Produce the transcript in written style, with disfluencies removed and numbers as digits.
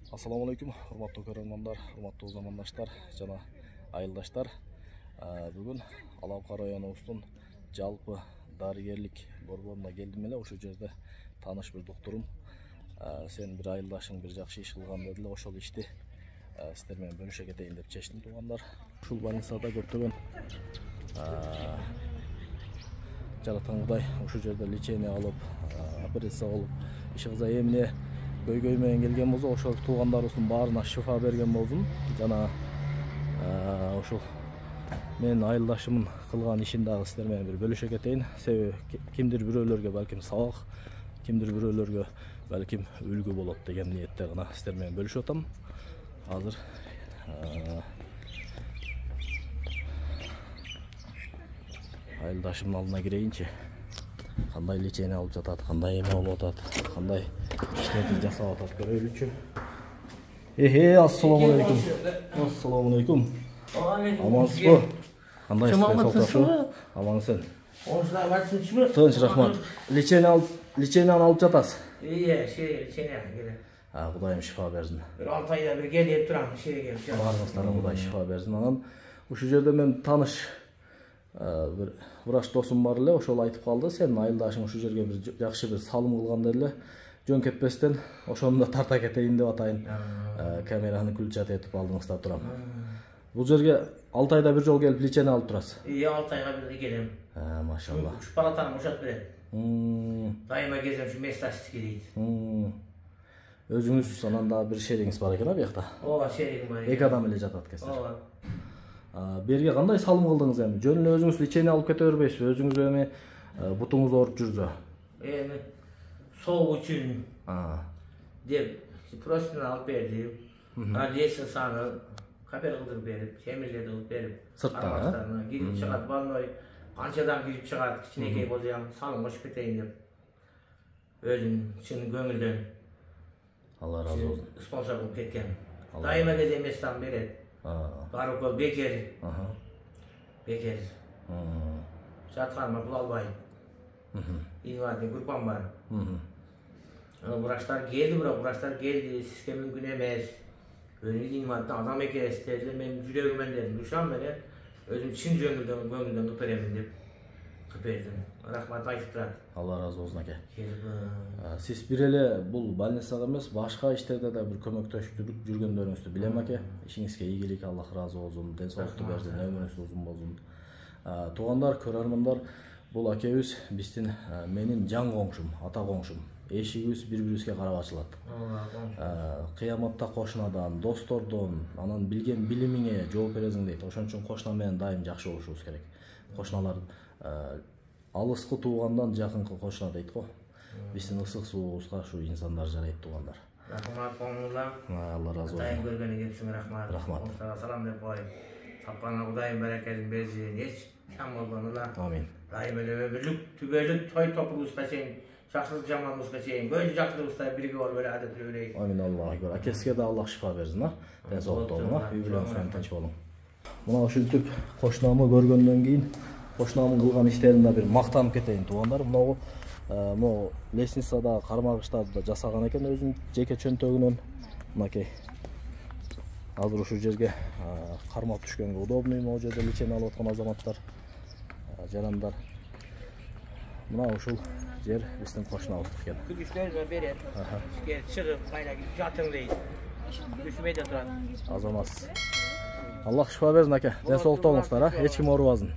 Assalamu alaikum, hurmatly көрөрмандар, hurmatly замандаштар жана айылдаштар. Бүгүн Алапка районубуздун жалпы дарыгерлик борборуна келдим эле. Ошол жерде тааныш бир доктурум сен бир айылдашың бир жакшы иш кылган деди эле. Ошол ишти сиздер менен бөлүшө кетейин деп чечтим туугандар. Ушул больницада көптөгөн жараткан Кудай ушул жерде лечение алып, операция кылып, ишиңизде эмне көйгөй менен келген болсо, ошол туугандарыбыздын баарына шифа берген болсун. Жана ошол мен айылдашымдын кылган ишин дагы сиздер менен бир бөлүшө кетейин. Себеби кимдир бирөөлөргө балким сабак, кимдир бирөөлөргө балким үлгү болот деген ниетте гана сиздер менен бөлүшүп атам. Азыр айылдашымдын алдына кирейинчи. Кандай лечение алып жатат, кандай эме болуп атат, кандай иштерди жасап атат көрөлүчү. Ассаламу алейкум. Ассаламу алейкум. Амансызбы? Кандай иштерди? Амансың. Оңшылар батсынчыбы? Тынч, рахмат. Лечениени алып жатасыз? Лечение келе. Кудайым шифа берсин. Bir 6 ayda bir gelip turan şeye gelip. Баарыңыздарга Кудай шифа берсин. Анан ушул жерде мен тааныш bir врач досум бар эле, ошол айтып калды, сен айылдашың ушул жерге бир жакшы бир салым кылган деле. Жөн кетпестен ошону да тарта кетейин деп атайын. Камераны күлчат этип алдыңызда турам. Бул жерге 6 айда bir жол келип лечение алып турасыз? 6 ayga bir келем. Машалла. Уш палатаны бошотуп берет. Дайыма кезем ушу местастики дейт. Өзүңүз анан да бир шериңиз бар экен, биякта? Ооба, шеригим бар. Эки адам эле жатат экенсиз. Ооба. Берге кандай салым кылдыңыз эми? Жөн эле өзүңүз лечение алып кете бербейсизби? Өзүңүз эми бутуңуз ооруп жүрсө? Эми соо үчүн деп простыня алып берди. Адресын саны капер кылдырып берип, темирлерди кылып берип, сыртта кирип чыгат, балной канчадан кирип чыгат, кичинекей болсо салым кошуп кетейин деп. Өзүм чын көңүлдөн Allah razı olsun. Sponsor kılıp ketken. Daima geze mestan beret. Barukol beker. Beker. Жатканыма пул албайм. Инвалидный группам бар. Врачтар келди, бирок врачтар келди, сизге мүмкүн эмес. Өзүңүз инвалиддин адам экенсиз дедилер, мен жүрөгүмөн дедим, душам менен өзүм чын көңүлдөн кылып беремин деп кылып бердим. Рахмат айтып турат. Allah razı olsun aka. Siz bir эле бул больницага эмес, башка иштерде да бир көмөктөшүп жүргөндөрүңүздү билем аке. Ишиңизге ийгилик, Аллах разы болсун, ден соолукту берсин, өмүрүңүз узун болсун. Туугандар, көрөрмандар, бул акебиз биздин менин жан коңшум, ата коңшум. Эшигибиз бири-бирибизге карап ачылат. Кыяматта кошунадан, достордон, анан билген билимиңе жооп бересиң дейт. Ошон үчүн кошуна менен дайым жакшы болушубуз керек. Кошуналар алыскы туугандан жакынкы кошуна дейт го. Биздин ысык суубузга ушу инсандар жарайт туугандар. Рахмат коңулдан. Allah razı olsun. Кудайым көргөнү келсин, рахмат. Рахмат. Салам деп коюйм. Тапкана Кудайым берекесин берсин. Эч кам болбону. Амин. Дайым эле өмүрлүк, түбөлүк той топурубузга чейин, жакшылык жамандыгыбызга чейин, көз жакшылыгыбызда бирге болуп эле адет өрөйүк. Амин, Аллах акбар. Акесиге да Аллах шифа берсин, ден соолук болуңа, үй бүлөңүзгө тынч болуң. Мына ушинтип кошунамы көргөндөн кийин кошунамдын кылган иштерин да бир мактанып кетейин туугандар. Могу лестницада кармагыштарды да жасаган экен өзүнүн жеке чөнтөгүнөн. Мынакей. Азыр ушул жерге кармап түшкөнгө удобный, могу жерде лечение алып аткан азаматтар, жарандар. Мына ушул жер биздин кошунабыз экен. Күчтөрү берет. Сизге чыгып кайра жатың дейт. Күчмөйдө турат. Азамат. Аллах шифа берсин аке. Ден соолукта болуңуздар, эч ким оорубасын.